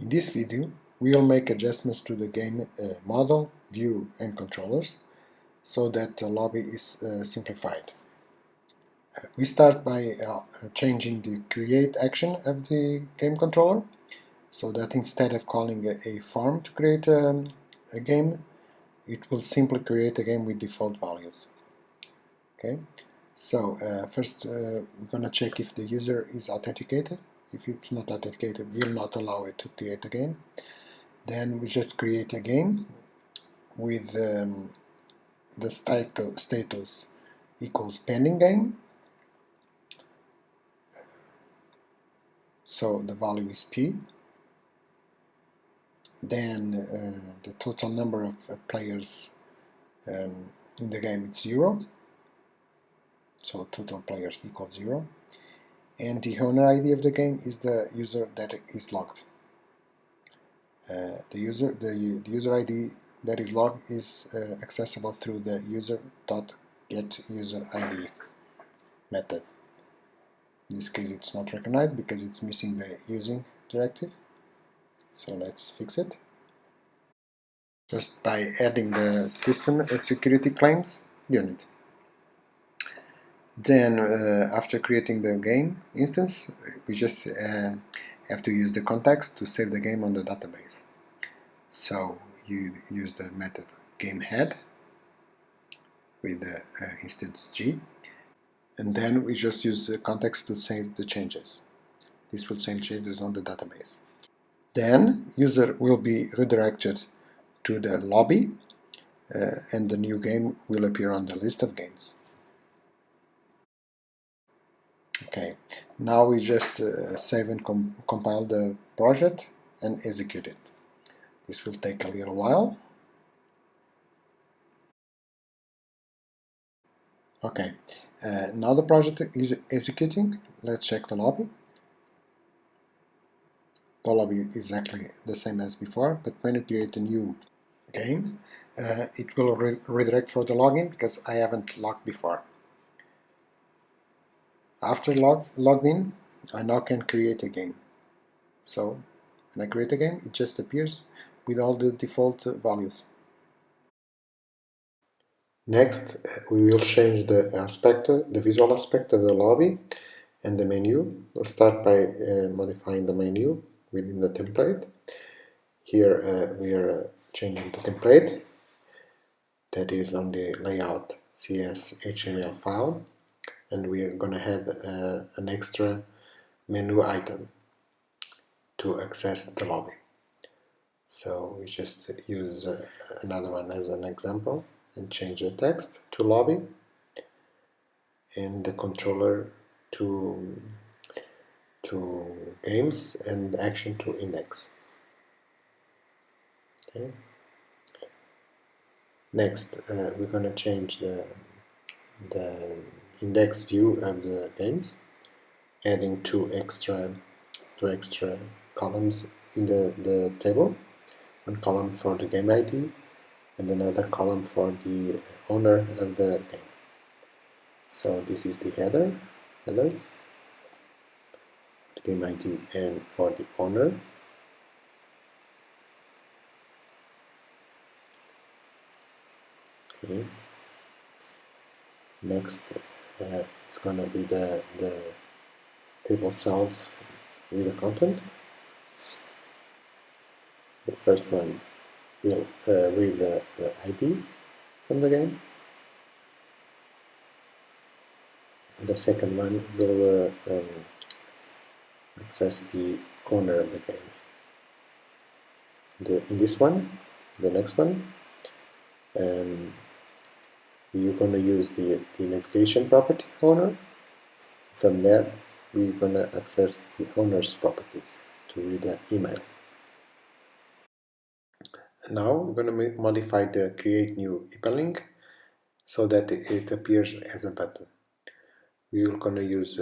In this video, we will make adjustments to the game model, view and controllers so that the lobby is simplified. We start by changing the create action of the game controller so that instead of calling a form to create a game, it will simply create a game with default values. Okay, so first we're going to check if the user is authenticated. If it's not authenticated, we will not allow it to create a game. Then we just create a game with the status equals pending game. So the value is P. Then the total number of players in the game is 0. So total players equals 0. And the owner ID of the game is the user that is logged. The user ID that is logged is accessible through the user.getUserID method. In this case it's not recognized because it's missing the using directive. So let's fix it. Just by adding the system security claims unit. Then after creating the game instance, we just have to use the context to save the game on the database. So you use the method GameHead with the instance G, and then we just use the context to save the changes. This will save changes on the database. Then user will be redirected to the lobby and the new game will appear on the list of games. Okay, now we just save and compile the project and execute it. This will take a little while. Okay, now the project is executing. Let's check the lobby. The lobby is exactly the same as before, but when you create a new game, it will redirect for the login because I haven't logged before. After logged in, I now can create a game. So when I create a game, it just appears with all the default values. Next, we will change the visual aspect of the lobby and the menu. We'll start by modifying the menu within the template. Here we are changing the template that is on the layout CS HTML file, and we are going to add an extra menu item to access the lobby. So we just use another one as an example and change the text to lobby and the controller to games and action to index. Okay. Next, we're going to change the index view of the games, adding two extra columns in the table. One column for the game ID and another column for the owner of the game. So this is the headers, the game ID and for the owner. Okay. Next, it's going to be the table cells with the content. The first one will read the ID from the game. The second one will access the owner of the game. In this one, the next one, we're going to use the navigation property owner. From there, we're going to access the owner's properties to read the email. Now we're going to modify the create new hyperlink so that it appears as a button. We're going to use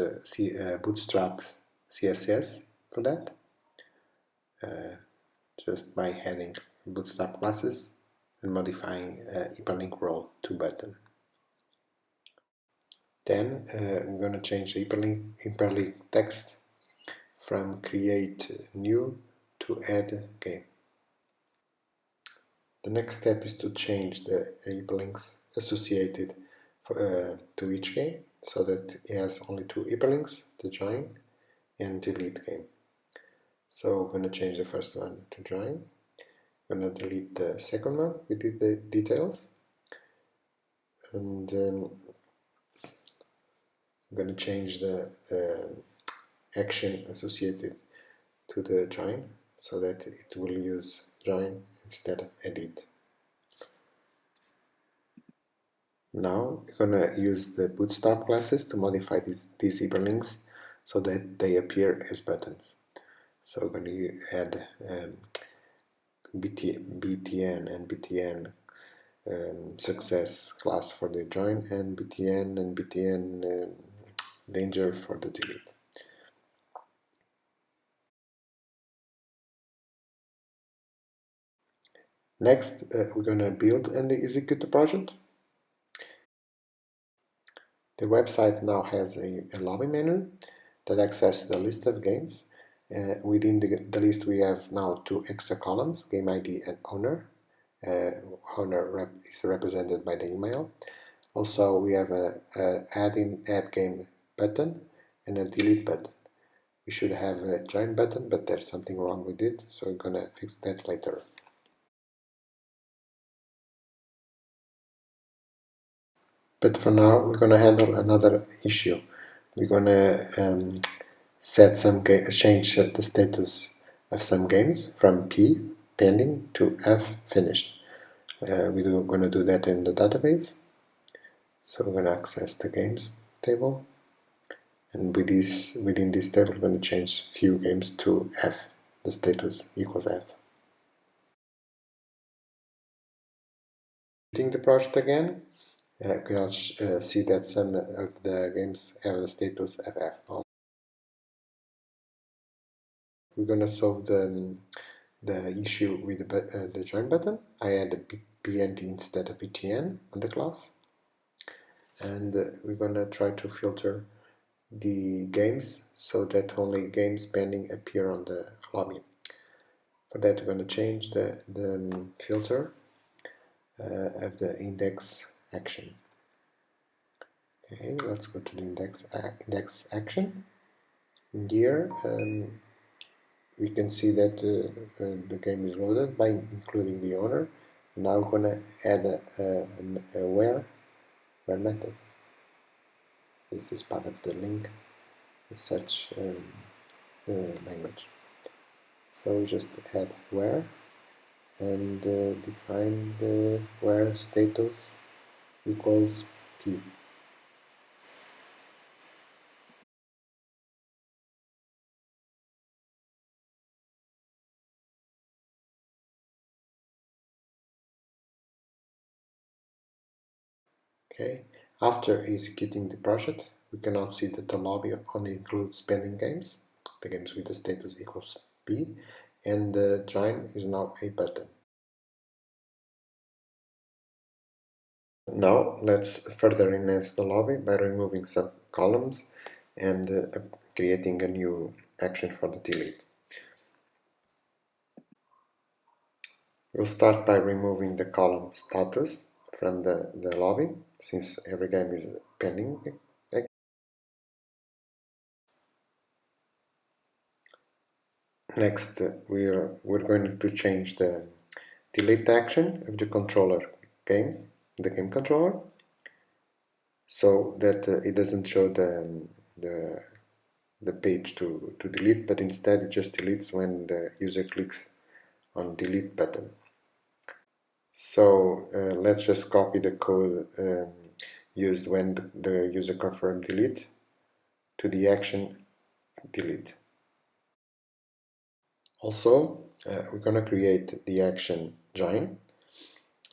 Bootstrap CSS for that, just by adding Bootstrap classes and modifying hyperlink role to button. Then we're going to change the hyperlink text from create new to add game. The next step is to change the hyperlinks associated to each game, so that it has only two hyperlinks, the join and delete game. So we're going to change the first one to join. We're going to delete the second one with the details, and I'm going to change the action associated to the join, so that it will use join instead of edit. Now we're going to use the bootstrap classes to modify these hyperlinks so that they appear as buttons. So we're going to add btn and btn success class for the join, and btn danger for the delete. Next, we're going to build and execute the project. The website now has a lobby menu that accesses the list of games. Within the list, we have now two extra columns, game ID and owner. Owner is represented by the email. Also, we have a add game button and a delete button. We should have a join button, but there's something wrong with it, so we're going to fix that later. But for now, we're going to handle another issue. We're going to change the status of some games from P, pending, to F, finished. We're going to do that in the database. So we're going to access the games table. And within this table, we're going to change few games to F, the status equals F. Editing the project again, you can also see that some of the games have the status FF. We're going to solve the issue with the join button. I add a BNT instead of BTN on the class, and we're going to try to filter the games so that only games pending appear on the lobby. For that, we're going to change the filter of the index action. Okay, let's go to the index action. Here we can see that the game is loaded by including the owner. Now we're going to add a where method. This is part of the link search language. So we just add where and define the where status equals P. Okay. After executing the project, we can now see that the lobby only includes pending games, the games with the status equals P, and the join is now a button. Now let's further enhance the lobby by removing some columns and creating a new action for the delete. We'll start by removing the column status from the lobby, since every game is pending. Next, we're going to change the delete action of the controller games, the game controller, so that it doesn't show the page to delete, but instead it just deletes when the user clicks on delete button. So let's just copy the code used when the user confirmed delete to the action delete. Also, we're going to create the action join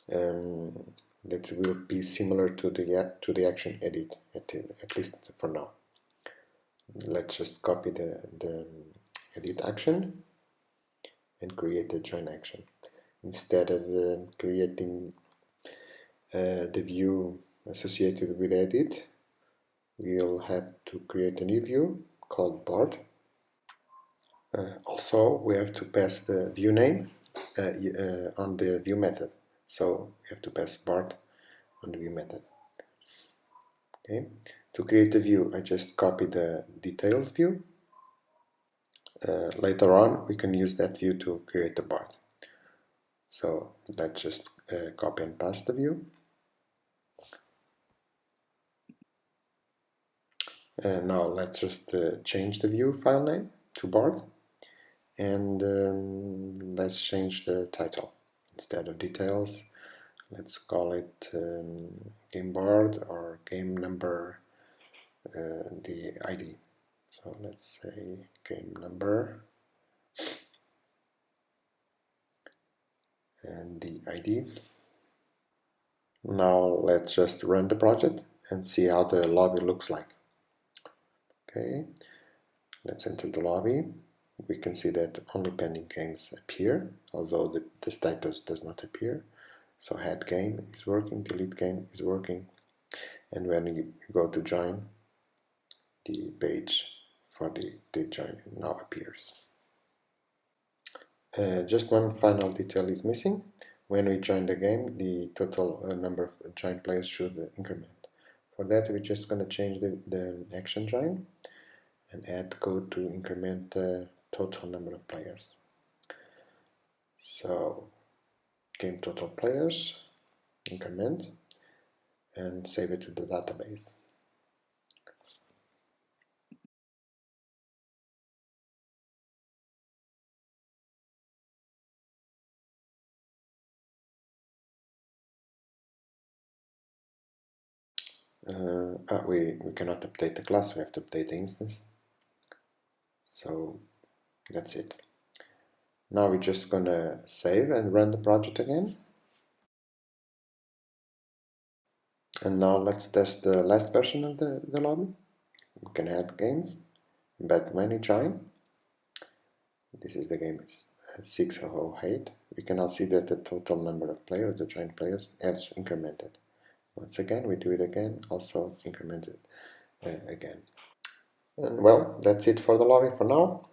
that will be similar to the action edit, at least for now. Let's just copy the edit action and create the join action. Instead of creating the view associated with edit, we'll have to create a new view called board. Also, we have to pass the view name on the view method. So we have to pass Bart on the view method. Okay. To create the view, I just copy the details view. Later on, we can use that view to create the Bart. So let's just copy and paste the view. Now let's just change the view file name to Bart, and let's change the title. Instead of details, let's call it game Bart or game number, the ID. So let's say game number and the ID. Now let's just run the project and see how the lobby looks like. Okay, let's enter the lobby. We can see that only pending games appear, although the status does not appear. So head game is working, delete game is working, and when you go to join, the page for the join now appears. Just one final detail is missing. When we join the game, the total number of join players should increment. For that, we're just going to change the action join and add code to increment the total number of players. So game total players, increment, and save it to the database. We cannot update the class, we have to update the instance. So that's it. Now we're just gonna save and run the project again. And now let's test the last version of the lobby. We can add games, but when you join, this is the game, it's 608. We can now see that the total number of players, the joined players, has incremented. Once again, we do it again, also incremented again. And well, that's it for the lobby for now.